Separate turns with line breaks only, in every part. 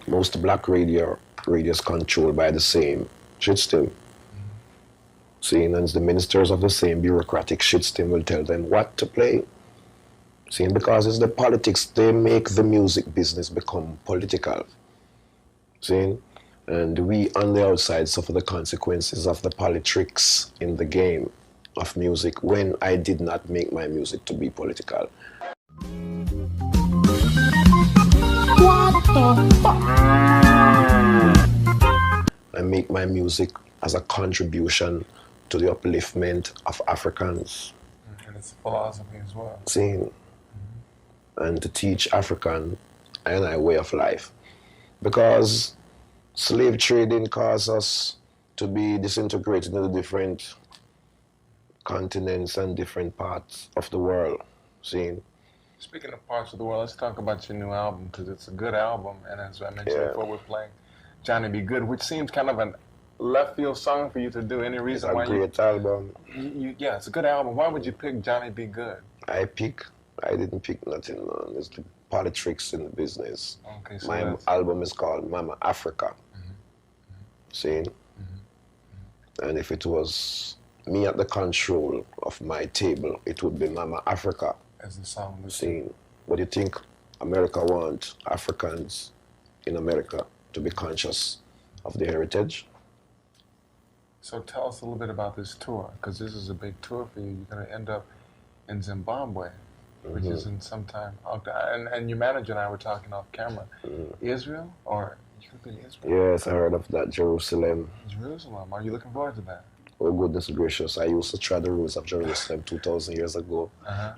most black radios controlled by the same shit stem. Seeing, and the ministers of the same bureaucratic shit stem will tell them what to play. Seeing, because it's the politics, they make the music business become political. Seeing, and we on the outside suffer the consequences of the politics in the game of music when I did not make my music to be political. What the fuck? I make my music as a contribution to the upliftment of Africans.
And it's a philosophy as well.
Seeing, and to teach African and I way of life. Because slave trading caused us to be disintegrated into different continents and different parts of the world. Seeing.
Speaking of parts of the world, let's talk about your new album, because it's a good album. And as I mentioned before, we're playing Johnny B. Good, which seems kind of an left field song for you to do. Any reason why?
It's a great album.
Yeah, it's a good album. Why would you pick Johnny B. Good?
I didn't pick nothing, man. It's the politics in the business.
Okay, so
my album is called Mama Africa. Seeing? And if it was me at the control of my table, it would be Mama Africa.
As the song was
seeing. What do you think America wants Africans in America to be conscious of their heritage?
So tell us a little bit about this tour, because this is a big tour for you. You're going to end up in Zimbabwe, which is in some time. And your manager and I were talking off camera. Israel? Or you could be Israel?
Yes, I heard of that. Jerusalem.
Jerusalem. Are you looking forward to that?
Oh, goodness gracious. I used to try the roads of Jerusalem 2,000 years ago.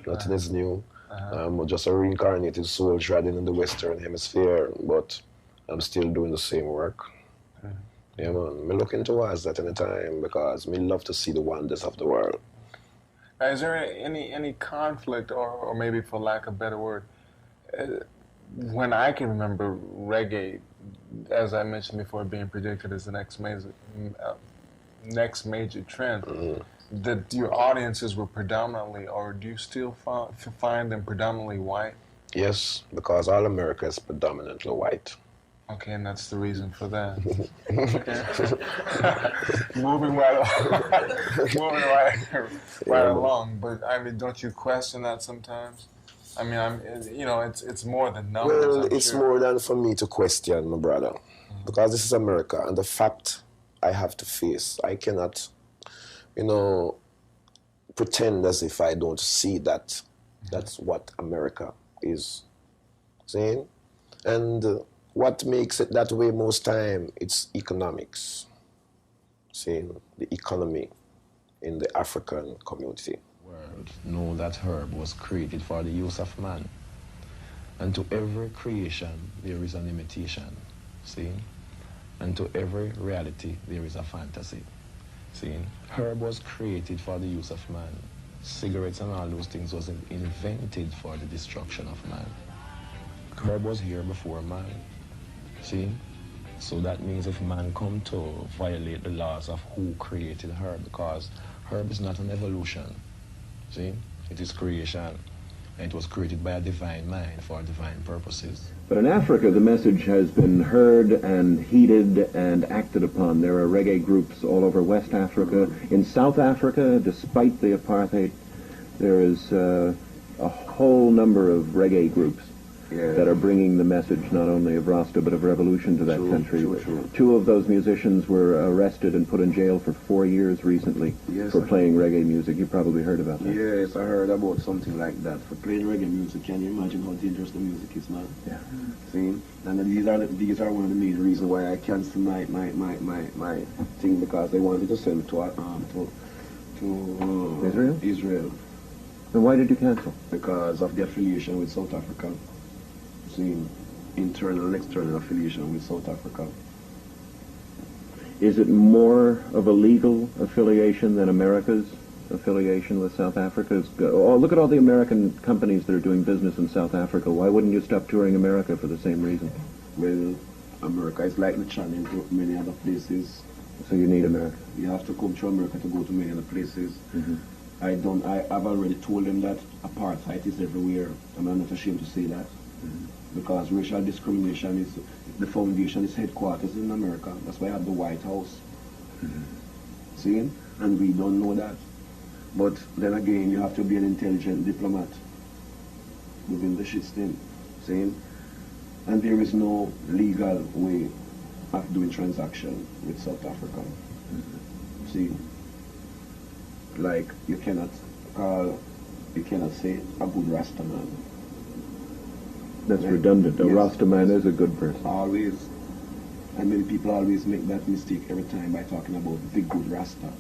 Nothing is new. I'm just a reincarnated soul treading in the Western Hemisphere, but I'm still doing the same work. Yeah, man. I'm looking towards that anytime because me love to see the wonders of the world.
Now, is there any conflict, or maybe for lack of a better word, when I can remember reggae, as I mentioned before, being predicted as the next major trend, that your audiences were predominantly, or do you still find them predominantly white?
Yes, because all America is predominantly white.
Okay, and that's the reason for that. Moving right along. But I mean, don't you question that sometimes? I mean, it's more than numbers.
Well, it's more than for me to question, my brother, because this is America, and the fact I have to face, I cannot, pretend as if I don't see that. That's what America is. Saying, and what makes it that way most time, it's economics. Seeing the economy in the African community.
World know that herb was created for the use of man. And to every creation, there is an imitation. See? And to every reality, there is a fantasy. See? Herb was created for the use of man. Cigarettes and all those things was invented for the destruction of man. Herb was here before man. See? So that means if man come to violate the laws of who created herb, because herb is not an evolution. See? It is creation. And it was created by a divine mind for divine purposes.
But in Africa, the message has been heard and heeded and acted upon. There are reggae groups all over West Africa. In South Africa, despite the apartheid, there is a whole number of reggae groups that are bringing the message not only of Rasta but of revolution to that country. True. Two of those musicians were arrested and put in jail for 4 years recently for playing reggae music. You probably heard about that.
Yes, I heard about something like that. For playing reggae music, can you imagine how dangerous the music is, man?
Yeah.
See? And these are one of the main reasons why I canceled my thing, because they wanted to send me to
Israel?
Israel.
And why did you cancel?
Because of the affiliation with South Africa. Internal and external affiliation with South Africa.
Is it more of a legal affiliation than America's affiliation with South Africa? Oh, look at all the American companies that are doing business in South Africa. Why wouldn't you stop touring America for the same reason?
Well, America is like the challenge to many other places.
So you need America.
You have to come to America to go to many other places. I've already told them that apartheid is everywhere. I'm not ashamed to say that. because racial discrimination is, the foundation is headquarters in America. That's why I have the White House. See? And we don't know that. But then again, you have to be an intelligent diplomat within the system. See? And there is no legal way of doing transaction with South Africa. See? Like, you cannot say a good Rasta man.
That's redundant. A
Yes.
Rasta man is a good person.
Always. And many people always make that mistake every time by talking about the good Rasta.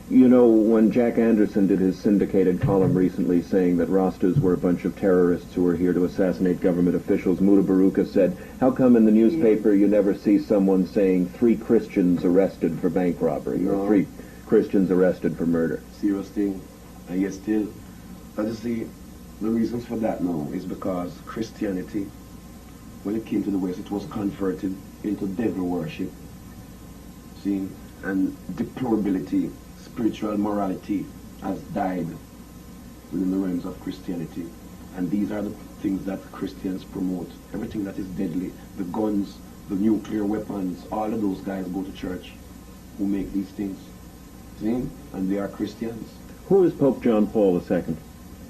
You know, when Jack Anderson did his syndicated column recently saying that Rastas were a bunch of terrorists who were here to assassinate government officials, Muda Baruka said, how come in the newspaper you never see someone saying 3 Christians arrested for bank robbery or 3 Christians arrested for murder?
Serious thing. And yet still, but you see, the reasons for that now is because Christianity, when it came to the West, it was converted into devil worship. See? And deplorability, spiritual morality has died within the realms of Christianity. And these are the things that Christians promote. Everything that is deadly, the guns, the nuclear weapons, all of those guys go to church who make these things. See? And they are Christians.
Who is Pope John Paul II?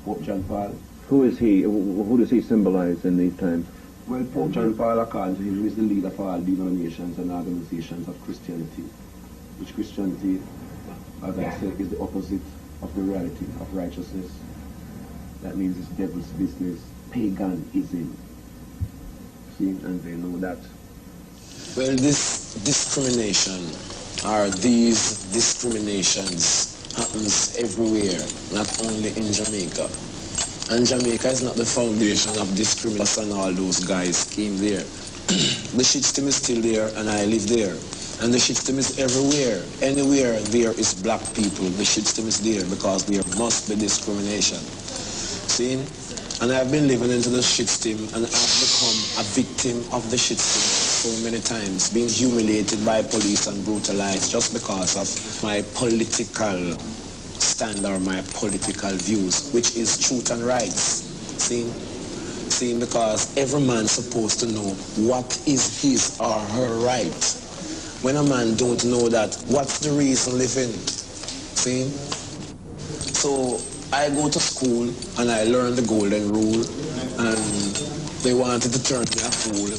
Pope John Paul.
Who is he? Who does he symbolize in these times?
Well, Pope John Paul, according to him, is the leader for all denominations and organizations of Christianity, which Christianity, as I said, is the opposite of the reality of righteousness. That means it's devil's business, paganism. See, and they know that.
Well, this discrimination, or these discriminations, happens everywhere, not only in Jamaica. And Jamaica is not the foundation of discrimination, and all those guys came there. The shit system is still there, and I live there. And the shit system is everywhere. Anywhere there is black people, the shit system is there because there must be discrimination. See? And I've been living into the shit system, and I've become a victim of the shit system so many times, being humiliated by police and brutalized just because of my political stand or my political views, which is truth and rights. See, because every man's supposed to know what is his or her right. When a man don't know that, what's the reason living? See? So I go to school and I learn the golden rule, and they wanted to turn me a fool,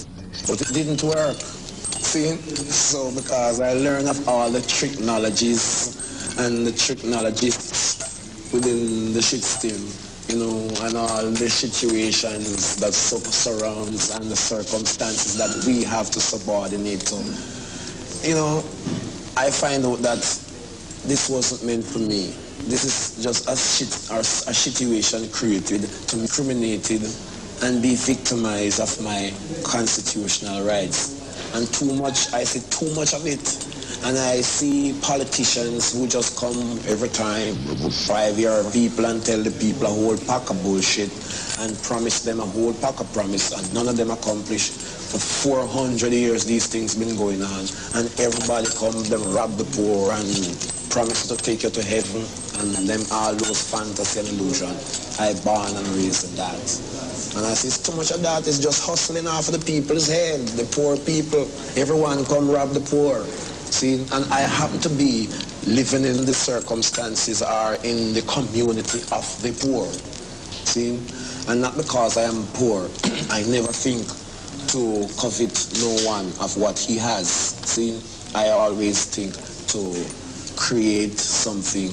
but it didn't work. See? So because I learned of all the technologies and the technologists within the shit system, you know, and all the situations that surrounds and the circumstances that we have to subordinate to. You know, I find out that this wasn't meant for me. This is just a situation created to be discriminated and be victimized of my constitutional rights. And too much, I see too much of it. And I see politicians who just come every time, 5-year people, and tell the people a whole pack of bullshit and promise them a whole pack of promise, and none of them accomplish. For 400 years these things been going on, and everybody come, them rob the poor and promise to take you to heaven, and them all those fantasy and illusion. I born and raised in that. And I see too much of that is just hustling off of the people's head, the poor people. Everyone come rob the poor. See, and I happen to be living in the circumstances or in the community of the poor. See, and not because I am poor. I never think to covet no one of what he has. See, I always think to create something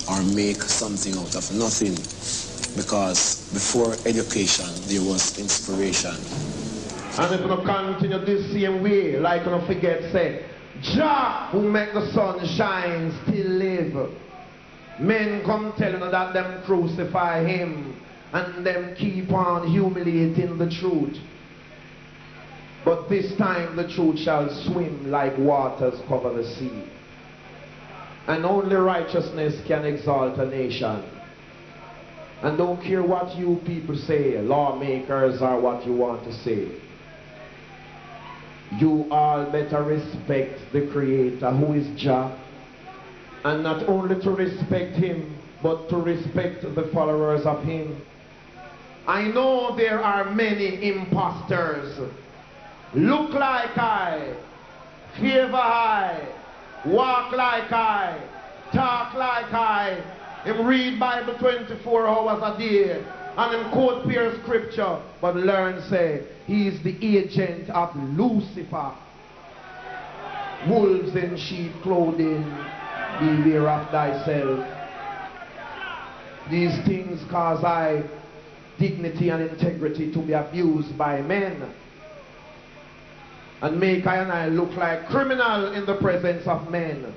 or make something out of nothing. Because before education, there was inspiration.
And if you continue this same way, like you don't forget, say, Jah who make the sun shine still live. Men come telling you that them crucify him and them keep on humiliating the truth. But this time the truth shall swim like waters cover the sea. And only righteousness can exalt a nation. And don't care what you people say, lawmakers, or what you want to say. You all better respect the Creator, who is Jah, and not only to respect him, but to respect the followers of him. I know there are many imposters. Look like I, favor I, walk like I, talk like I, him read Bible 24 hours a day, and him quote pure scripture, but learn say, he is the agent of Lucifer. Wolves in sheep clothing, beware of thyself. These things cause I dignity and integrity to be abused by men, and make I and I look like criminal in the presence of men.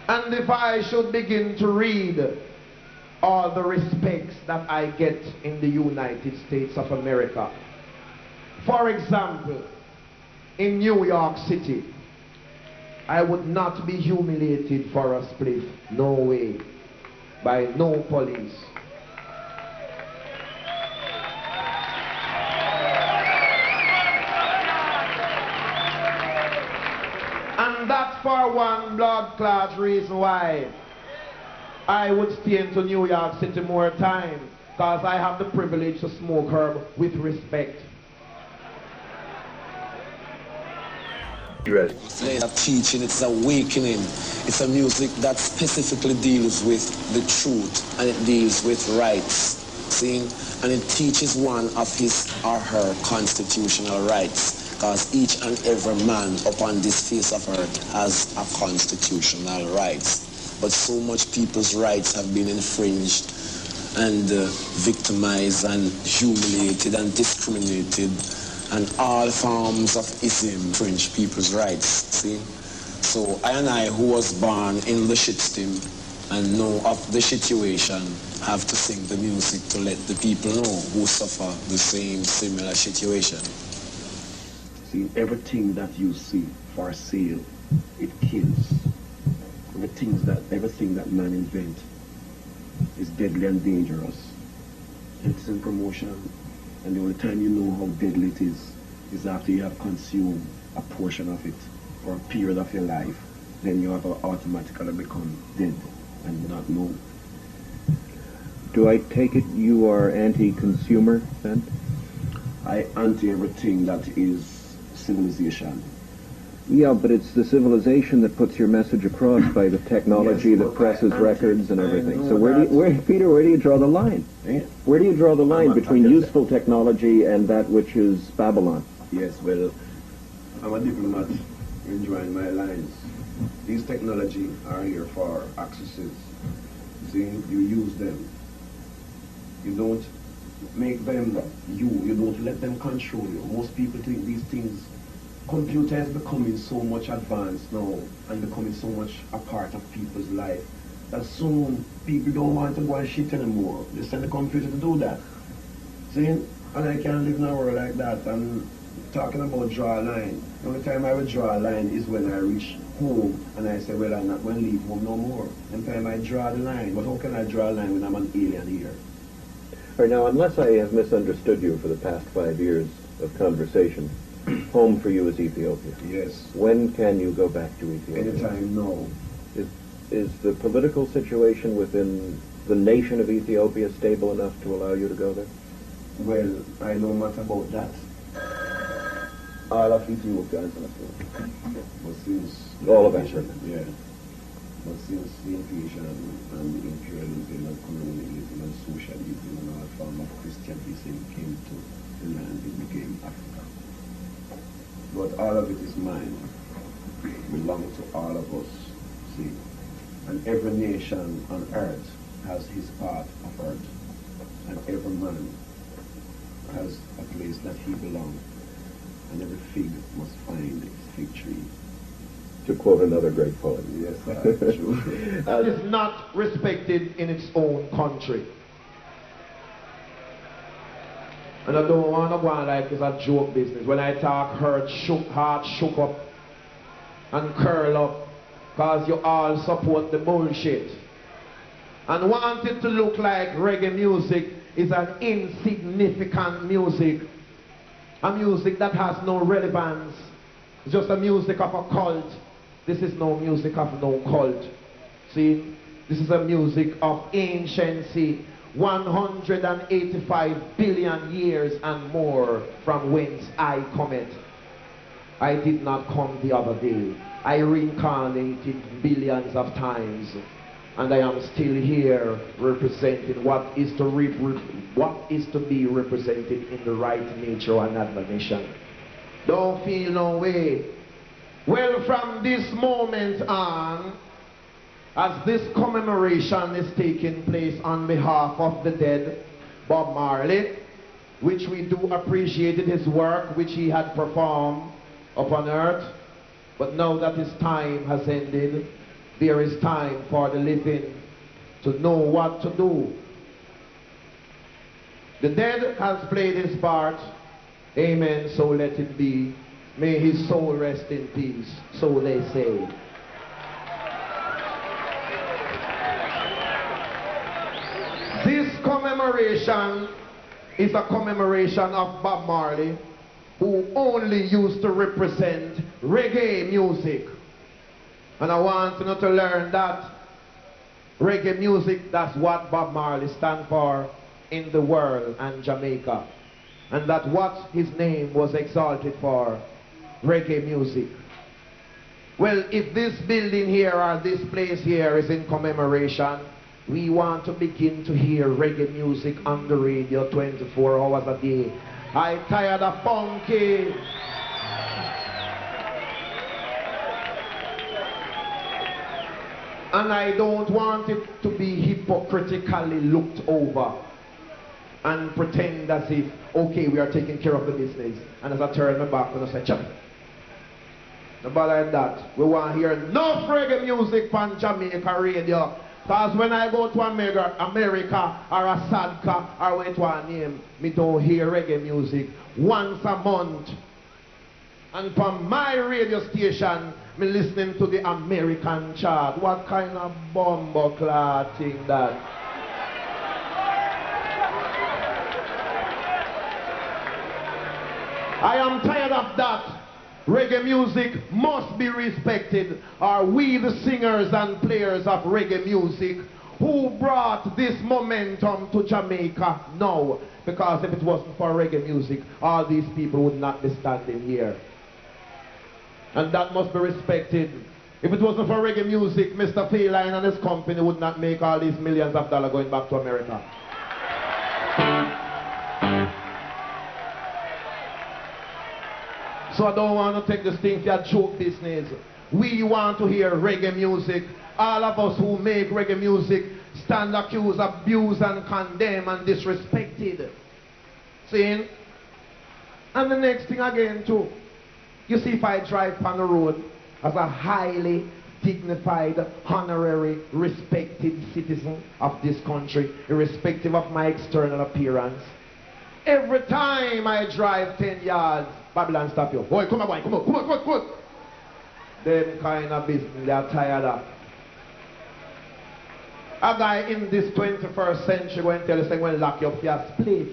And if I should begin to read all the respects that I get in the United States of America, for example, in New York City, I would not be humiliated for a spliff, no way, by no police. And that's for one blood clot reason why I would stay into New York City more time, because I have the privilege to smoke herb with respect.
It's a teaching, it's awakening. It's a music that specifically deals with the truth, and it deals with rights. See? And it teaches one of his or her constitutional rights, because each and every man upon this face of earth has a constitutional rights. But so much people's rights have been infringed and victimized and humiliated and discriminated, and all forms of ism infringe people's rights, see? So I and I, who was born in the shitstem and know of the situation, have to sing the music to let the people know who suffer the same similar situation.
See, everything that you see for sale, it kills. Everything that man invent is deadly and dangerous. It's in promotion, and the only time you know how deadly it is after you have consumed a portion of it for a period of your life. Then you have automatically become dead and not know.
Do I take it you are anti-consumer then?
I anti everything that is civilization.
Yeah, but it's the civilization that puts your message across by the technology
Yes,
that presses records and everything. So
Peter, where do you draw the line?
Eh? Where do you draw the line between
talking
useful technology and that which is Babylon?
Yes, well, I'm a diplomat enjoying my lines. These technology are here for accesses. See, you use them. You don't make them you don't let them control you. Most people think these things, computer is becoming so much advanced now and becoming so much a part of people's life that soon people don't want to go and shit anymore. They send the computer to do that. See? And I can't live in a world like that. And talking about draw a line, the only time I will draw a line is when I reach home and I say, well, I'm not going to leave home no more. And time I draw the line. But how can I draw a line when I'm an alien here?
All right, now, unless I have misunderstood you for the past 5 years of conversation, home for you is Ethiopia.
Yes.
When can you go back to Ethiopia?
Anytime now.
Is the political situation within the nation of Ethiopia stable enough to allow you to go there?
Well, I know much about that. All of Ethiopians, but since
all of Africa,
yeah. But since the invasion and the imperialism and colonialism and socialism and all form of Christianism came to the land, it became Africa. But all of it is mine, belongs to all of us. See, and every nation on earth has his part of earth, and every man has a place that he belongs. And every fig must find its fig tree.
To quote another great poet.
Yes, that's true.
That is not respected in its own country. And I don't want to go on like it's a joke business. When I talk heart shook up and curl up, because you all support the bullshit. And want it to look like reggae music is an insignificant music. A music that has no relevance. It's just a music of a cult. This is no music of no cult. See? This is a music of anciency, 185 billion years and more from whence I cometh. I did not come the other day. I reincarnated billions of times, and I am still here representing what is to be represented in the right nature and admonition. Don't feel no way. Well, from this moment on, as this commemoration is taking place on behalf of the dead, Bob Marley, which we do appreciate his work which he had performed upon earth, but now that his time has ended, there is time for the living to know what to do. The dead has played his part. Amen, so let it be. May his soul rest in peace, so they say. This commemoration is a commemoration of Bob Marley, who only used to represent reggae music. And I want you to learn that reggae music, that's what Bob Marley stands for in the world and Jamaica. And that what his name was exalted for, reggae music. Well, if this building here or this place here is in commemoration, we want to begin to hear reggae music on the radio 24 hours a day. I tired of funky. And I don't want it to be hypocritically looked over and pretend as if, okay, we are taking care of the business. And as I turn my back and I say, chop. No bother that. We want to hear enough reggae music on Jamaica radio. Because when I go to America or a Sadka or what one name, me don't hear reggae music once a month. And from my radio station, me listening to the American chart. What kind of bumbleclad thing that? I am tired of that. Reggae music must be respected. Are we the singers and players of reggae music who brought this momentum to Jamaica? No, because if it wasn't for reggae music, all these people would not be standing here. And that must be respected. If it wasn't for reggae music, Mr. Feline and his company would not make all these millions of dollars going back to America. So I don't want to take this thing for a joke business. We want to hear reggae music. All of us who make reggae music stand accused, abused and condemned and disrespected. See? And the next thing again too. You see, if I drive on the road as a highly dignified, honorary, respected citizen of this country, irrespective of my external appearance, every time I drive 10 yards, Babylon stop you. Boy, come on, boy, come on, come on, come on, come on. Them kind of business, they are tired of. A guy in this 21st century going to tell you, saying, well, lock you up for your split.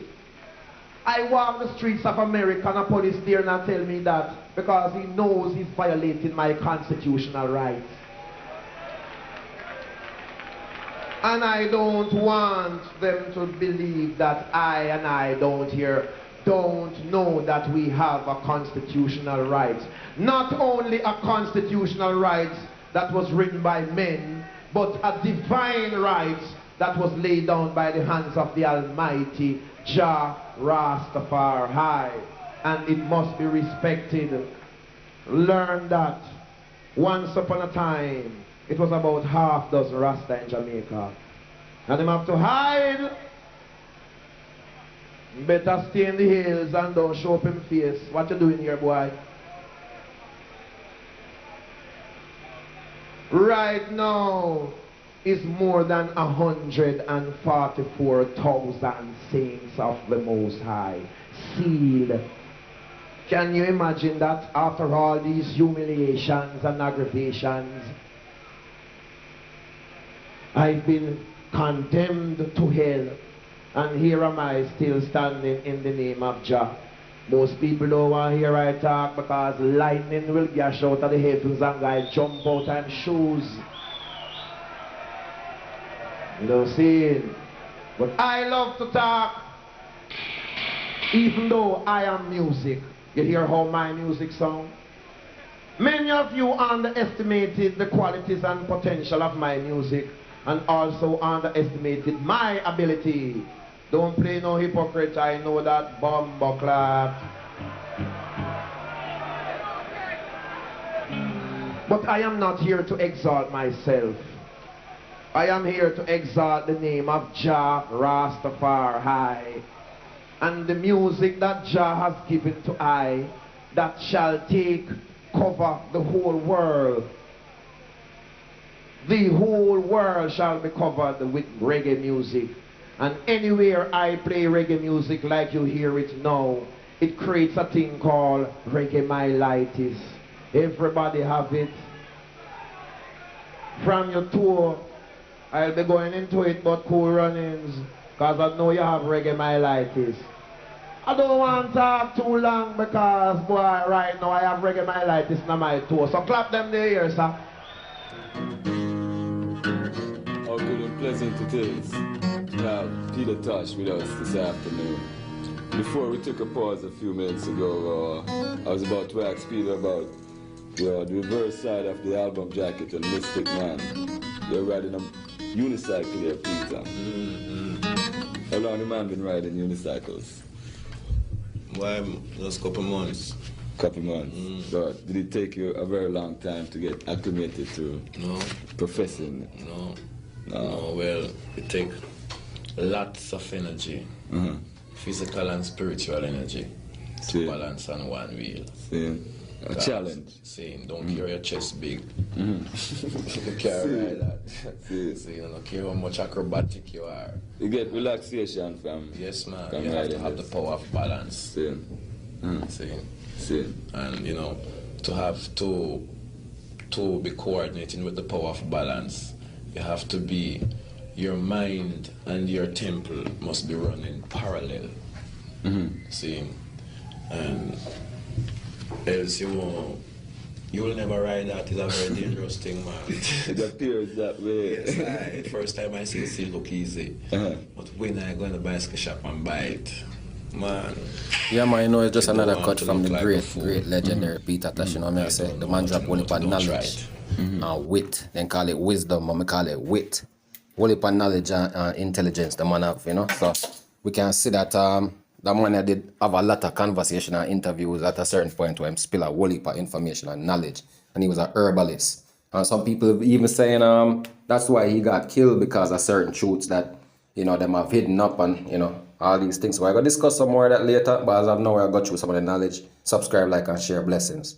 I walk the streets of America and a police there and tell me that because he knows he's violating my constitutional rights. And I don't want them to believe that I don't know that we have a constitutional right. Not only a constitutional right that was written by men, but a divine right that was laid down by the hands of the Almighty Jah Rastafari. And it must be respected. Learn that once upon a time, it was about half dozen Rasta in Jamaica. And them have to hide. Better stay in the hills and don't show up him face. What you doing here, boy? Right now is more than 144,000 saints of the Most High sealed. Can you imagine that after all these humiliations and aggravations, I've been condemned to hell, and here am I still standing in the name of Jah. Most people don't want to hear I talk because lightning will gash out of the heavens and guys jump out of shoes. You know, seeing. But I love to talk, even though I am music. You hear how my music sound? Many of you underestimated the qualities and potential of my music, and also underestimated my ability. Don't play no hypocrite, I know that bumbo clap. But I am not here to exalt myself. I am here to exalt the name of Jah Rastafari, and the music that Jah has given to I, that shall cover the whole world. The whole world shall be covered with reggae music. And anywhere I play reggae music like you hear it now, it creates a thing called reggae myelitis. Everybody have it. From your tour, I'll be going into it, but cool runnings, because I know you have reggae myelitis. I don't want to talk too long because, boy, right now I have reggae myelitis in my tour. So clap them there, here, sir.
How good and pleasant it is to have Peter Tosh with us this afternoon. Before we took a pause a few minutes ago, I was about to ask Peter about the reverse side of the album jacket and Mystic Man. They're riding a unicycle there, Peter. How long the man been riding unicycles?
Why, just a couple months.
Couple months. But did it take you a very long time to get acclimated to professing?
No, well, it takes lots of energy, physical and spiritual energy, to balance on one wheel.
A challenge.
Don't carry your chest big. You carry that. You don't care how much acrobatic you are.
You get relaxation from.
Yes, man. You have to have the power of balance. And you know, to have to be coordinating with the power of balance, you have to be, your mind and your temple must be running parallel. And else you will never ride that. It's a very dangerous thing, man.
It appears that way.
Yes, first time I see it look easy. But when I go in the bicycle shop and buy it, man.
Yeah, man, you know, it's just another cut from the great legendary Peter Tosh. You know what I say? The man drop only upon knowledge and wit. Then call it wisdom, but we call it wit. Only upon knowledge and intelligence the man have, you know. So we can see that that man did have a lot of conversation and interviews at a certain point where he spill a whole heap of information and knowledge. And he was a herbalist. And some people even saying that's why he got killed, because of certain truths that, you know, them have hidden up and, you know, all these things. So we're going to discuss some more of that later. But as of now, we're going to go through some of the knowledge. Subscribe, like, and share. Blessings.